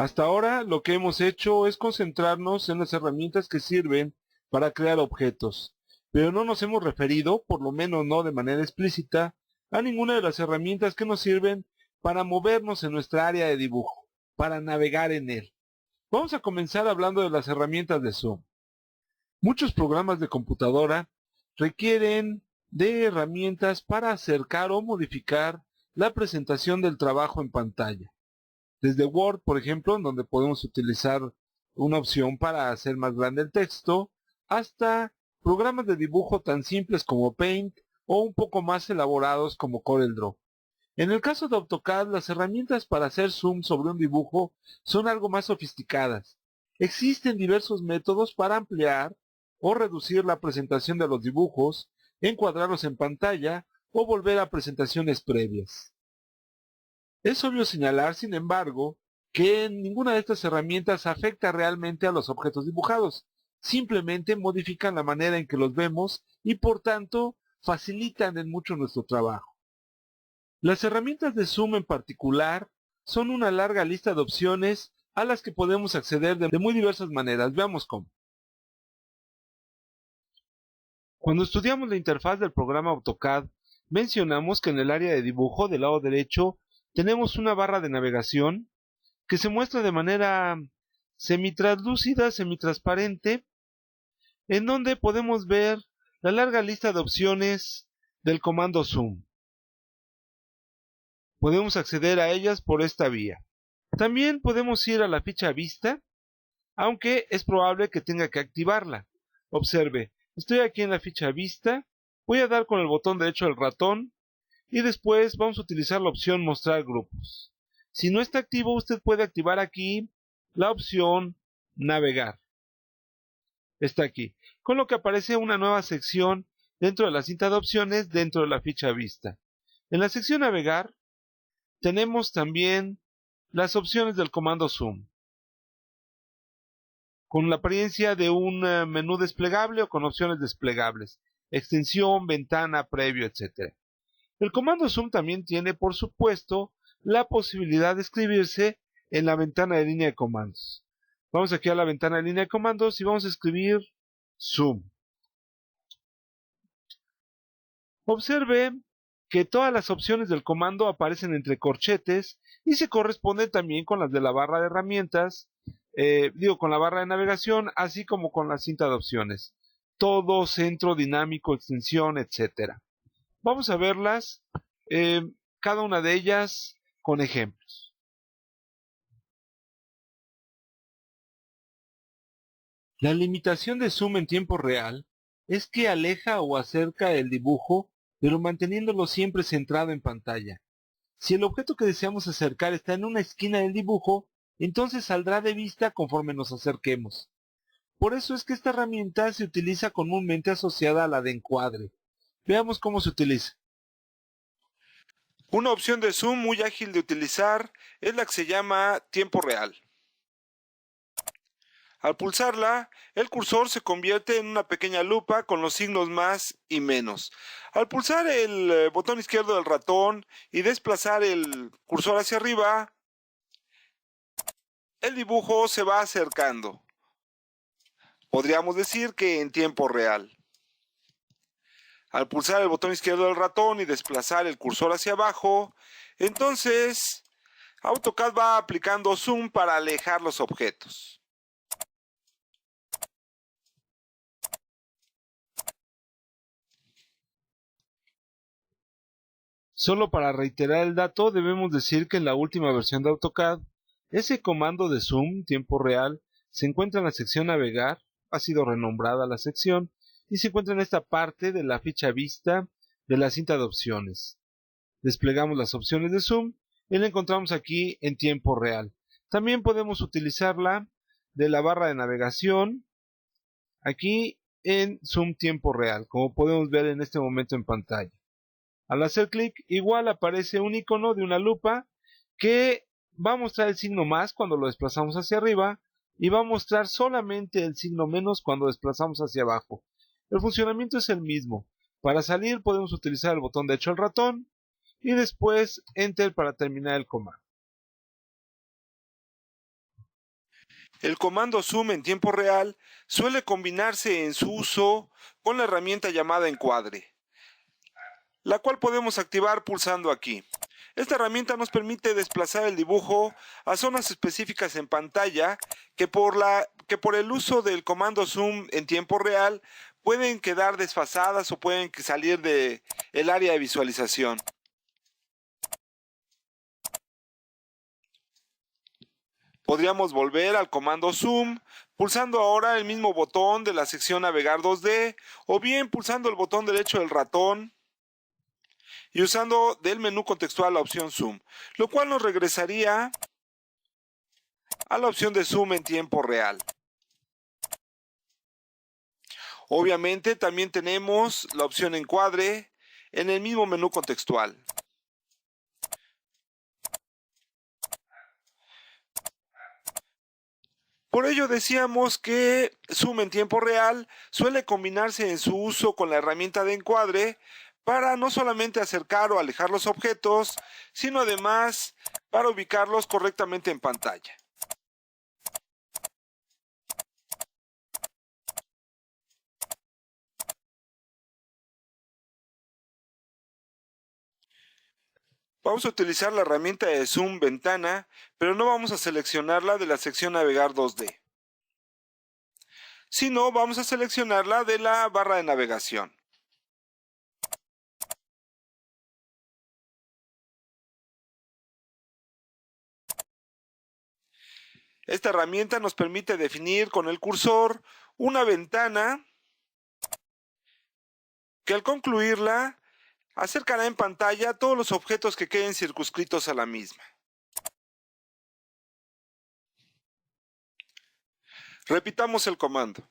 Hasta ahora lo que hemos hecho es concentrarnos en las herramientas que sirven para crear objetos, pero no nos hemos referido, por lo menos no de manera explícita, a ninguna de las herramientas que nos sirven para movernos en nuestra área de dibujo, para navegar en él. Vamos a comenzar hablando de las herramientas de Zoom. Muchos programas de computadora requieren de herramientas para acercar o modificar la presentación del trabajo en pantalla. Desde Word, por ejemplo, en donde podemos utilizar una opción para hacer más grande el texto, hasta programas de dibujo tan simples como Paint o un poco más elaborados como CorelDRAW. En el caso de AutoCAD, las herramientas para hacer zoom sobre un dibujo son algo más sofisticadas. Existen diversos métodos para ampliar o reducir la presentación de los dibujos, encuadrarlos en pantalla o volver a presentaciones previas. Es obvio señalar, sin embargo, que ninguna de estas herramientas afecta realmente a los objetos dibujados. Simplemente modifican la manera en que los vemos y por tanto facilitan en mucho nuestro trabajo. Las herramientas de Zoom en particular son una larga lista de opciones a las que podemos acceder de muy diversas maneras. Veamos cómo. Cuando estudiamos la interfaz del programa AutoCAD, mencionamos que en el área de dibujo del lado derecho tenemos una barra de navegación que se muestra de manera semitraslúcida, semitransparente, en donde podemos ver la larga lista de opciones del comando Zoom. Podemos acceder a ellas por esta vía. También podemos ir a la ficha vista, aunque es probable que tenga que activarla. Observe, estoy aquí en la ficha vista, voy a dar con el botón derecho del ratón y después vamos a utilizar la opción mostrar grupos. Si no está activo, usted puede activar aquí la opción navegar. Está aquí, con lo que aparece una nueva sección dentro de la cinta de opciones dentro de la ficha vista. En la sección navegar tenemos también las opciones del comando Zoom, con la apariencia de un menú desplegable o con opciones desplegables, extensión, ventana, previo, etc. El comando Zoom también tiene, por supuesto, la posibilidad de escribirse en la ventana de línea de comandos. Vamos aquí a la ventana de línea de comandos y vamos a escribir Zoom. Observe que todas las opciones del comando aparecen entre corchetes y se corresponden también con las de la barra de herramientas, con la barra de navegación, así como con la cinta de opciones. Todo, centro, dinámico, extensión, etc. Vamos a verlas, cada una de ellas con ejemplos. La limitación de zoom en tiempo real es que aleja o acerca el dibujo, pero manteniéndolo siempre centrado en pantalla. Si el objeto que deseamos acercar está en una esquina del dibujo, entonces saldrá de vista conforme nos acerquemos. Por eso es que esta herramienta se utiliza comúnmente asociada a la de encuadre. Veamos cómo se utiliza. Una opción de zoom muy ágil de utilizar es la que se llama tiempo real. Al pulsarla, el cursor se convierte en una pequeña lupa con los signos más y menos. Al pulsar el botón izquierdo del ratón y desplazar el cursor hacia arriba, el dibujo se va acercando. Podríamos decir que en tiempo real. Al pulsar el botón izquierdo del ratón y desplazar el cursor hacia abajo, entonces AutoCAD va aplicando zoom para alejar los objetos. Solo para reiterar el dato, debemos decir que en la última versión de AutoCAD, ese comando de zoom, tiempo real, se encuentra en la sección navegar, ha sido renombrada la sección, y se encuentra en esta parte de la ficha vista de la cinta de opciones. Desplegamos las opciones de zoom y la encontramos aquí en tiempo real. También podemos utilizarla de la barra de navegación, aquí en zoom tiempo real, como podemos ver en este momento en pantalla. Al hacer clic, igual aparece un icono de una lupa que va a mostrar el signo más cuando lo desplazamos hacia arriba y va a mostrar solamente el signo menos cuando desplazamos hacia abajo. El funcionamiento es el mismo. Para salir podemos utilizar el botón derecho del ratón y después Enter para terminar el comando. El comando zoom en tiempo real suele combinarse en su uso con la herramienta llamada encuadre, la cual podemos activar pulsando aquí. Esta herramienta nos permite desplazar el dibujo a zonas específicas en pantalla que por el uso del comando zoom en tiempo real pueden quedar desfasadas o pueden salir del área de visualización. Podríamos volver al comando zoom pulsando ahora el mismo botón de la sección navegar 2D o bien pulsando el botón derecho del ratón y usando del menú contextual la opción zoom, lo cual nos regresaría a la opción de zoom en tiempo real. Obviamente también tenemos la opción encuadre en el mismo menú contextual. Por ello decíamos que zoom en tiempo real suele combinarse en su uso con la herramienta de encuadre para no solamente acercar o alejar los objetos, sino además para ubicarlos correctamente en pantalla. Vamos a utilizar la herramienta de zoom ventana, pero no vamos a seleccionarla de la sección navegar 2D, sino vamos a seleccionarla de la barra de navegación. Esta herramienta nos permite definir con el cursor una ventana que al concluirla acercará en pantalla todos los objetos que queden circunscritos a la misma. Repitamos el comando.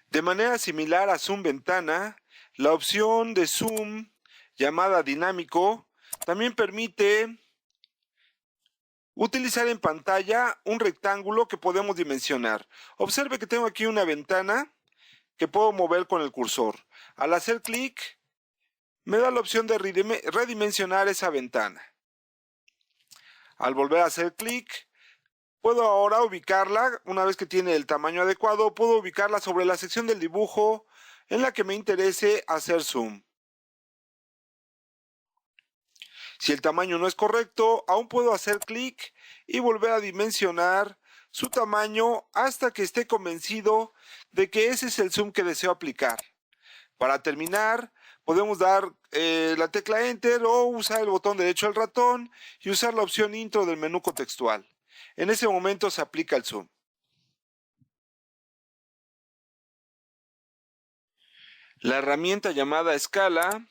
De manera similar a zoom ventana, la opción de zoom llamada dinámico también permite utilizar en pantalla un rectángulo que podemos dimensionar. Observe que tengo aquí una ventana que puedo mover con el cursor. Al hacer clic, me da la opción de redimensionar esa ventana. Al volver a hacer clic, puedo ahora ubicarla, una vez que tiene el tamaño adecuado, puedo ubicarla sobre la sección del dibujo en la que me interese hacer zoom. Si el tamaño no es correcto, aún puedo hacer clic y volver a dimensionar su tamaño hasta que esté convencido de que ese es el zoom que deseo aplicar. Para terminar, podemos dar la tecla Enter o usar el botón derecho del ratón y usar la opción intro del menú contextual. En ese momento se aplica el zoom. La herramienta llamada escala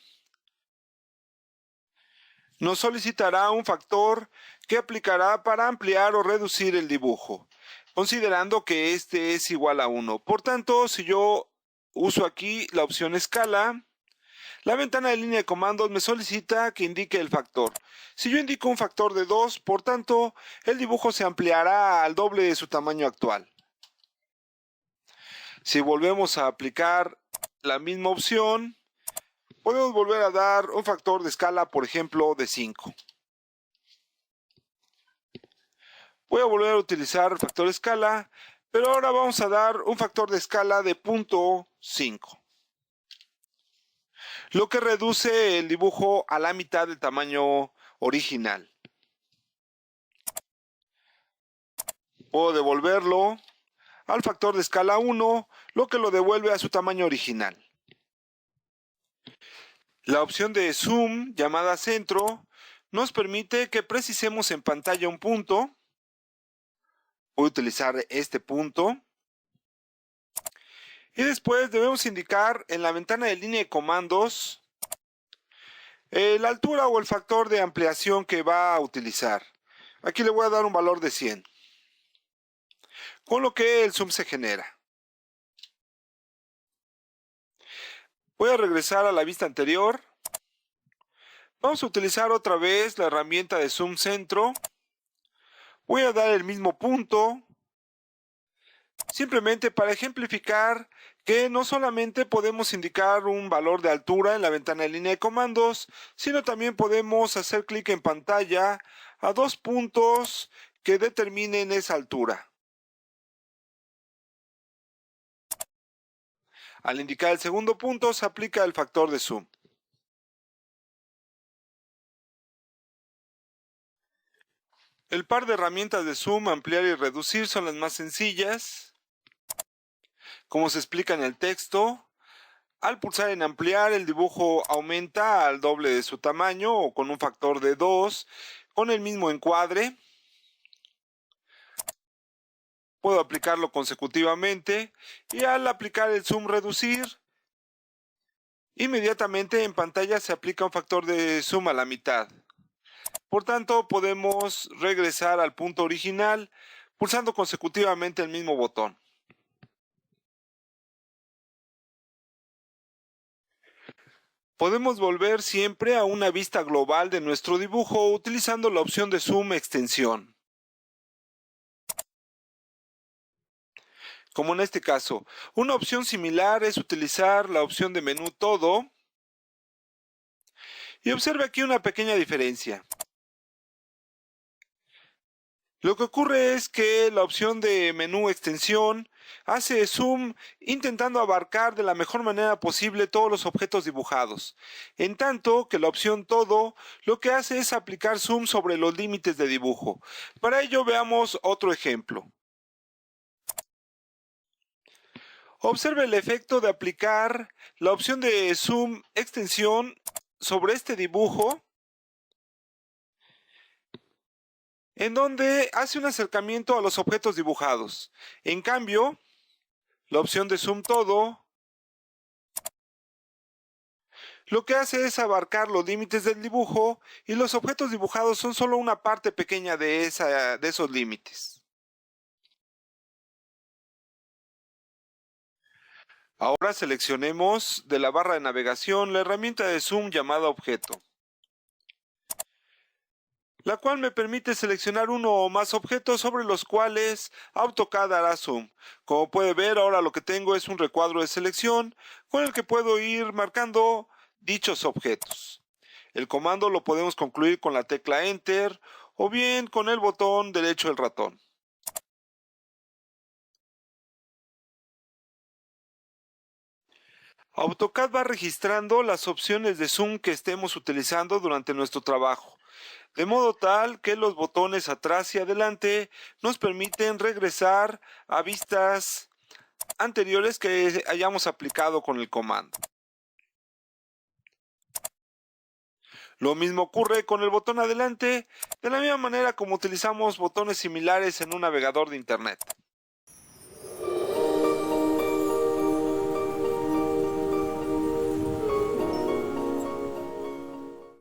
nos solicitará un factor que aplicará para ampliar o reducir el dibujo, considerando que este es igual a 1. Por tanto, si yo uso aquí la opción escala, la ventana de línea de comandos me solicita que indique el factor. Si yo indico un factor de 2, por tanto, el dibujo se ampliará al doble de su tamaño actual. Si volvemos a aplicar la misma opción, podemos volver a dar un factor de escala, por ejemplo, de 5. Voy a volver a utilizar el factor de escala, pero ahora vamos a dar un factor de escala de 0.5. Lo que reduce el dibujo a la mitad del tamaño original. Puedo devolverlo al factor de escala 1, lo que lo devuelve a su tamaño original. La opción de zoom, llamada centro, nos permite que precisemos en pantalla un punto. Voy a utilizar este punto. Y después debemos indicar en la ventana de línea de comandos la altura o el factor de ampliación que va a utilizar. Aquí le voy a dar un valor de 100. Con lo que el zoom se genera. Voy a regresar a la vista anterior. Vamos a utilizar otra vez la herramienta de zoom centro. Voy a dar el mismo punto, simplemente para ejemplificar que no solamente podemos indicar un valor de altura en la ventana de línea de comandos, sino también podemos hacer clic en pantalla a dos puntos que determinen esa altura. Al indicar el segundo punto se aplica el factor de zoom. El par de herramientas de zoom, ampliar y reducir, son las más sencillas. Como se explica en el texto, al pulsar en ampliar, el dibujo aumenta al doble de su tamaño o con un factor de 2, con el mismo encuadre. Puedo aplicarlo consecutivamente y al aplicar el zoom reducir, inmediatamente en pantalla se aplica un factor de zoom a la mitad. Por tanto, podemos regresar al punto original pulsando consecutivamente el mismo botón. Podemos volver siempre a una vista global de nuestro dibujo utilizando la opción de zoom extensión. Como en este caso, una opción similar es utilizar la opción de menú todo. Y observe aquí una pequeña diferencia. Lo que ocurre es que la opción de menú extensión hace zoom intentando abarcar de la mejor manera posible todos los objetos dibujados, en tanto que la opción todo lo que hace es aplicar zoom sobre los límites de dibujo. Para ello veamos otro ejemplo. Observe el efecto de aplicar la opción de zoom extensión sobre este dibujo, en donde hace un acercamiento a los objetos dibujados. En cambio, la opción de zoom todo lo que hace es abarcar los límites del dibujo y los objetos dibujados son solo una parte pequeña de esos límites. Ahora seleccionemos de la barra de navegación la herramienta de zoom llamada objeto, la cual me permite seleccionar uno o más objetos sobre los cuales AutoCAD hará zoom. Como puede ver, ahora lo que tengo es un recuadro de selección con el que puedo ir marcando dichos objetos. El comando lo podemos concluir con la tecla Enter o bien con el botón derecho del ratón. AutoCAD va registrando las opciones de zoom que estemos utilizando durante nuestro trabajo, de modo tal que los botones atrás y adelante nos permiten regresar a vistas anteriores que hayamos aplicado con el comando. Lo mismo ocurre con el botón adelante, de la misma manera como utilizamos botones similares en un navegador de internet.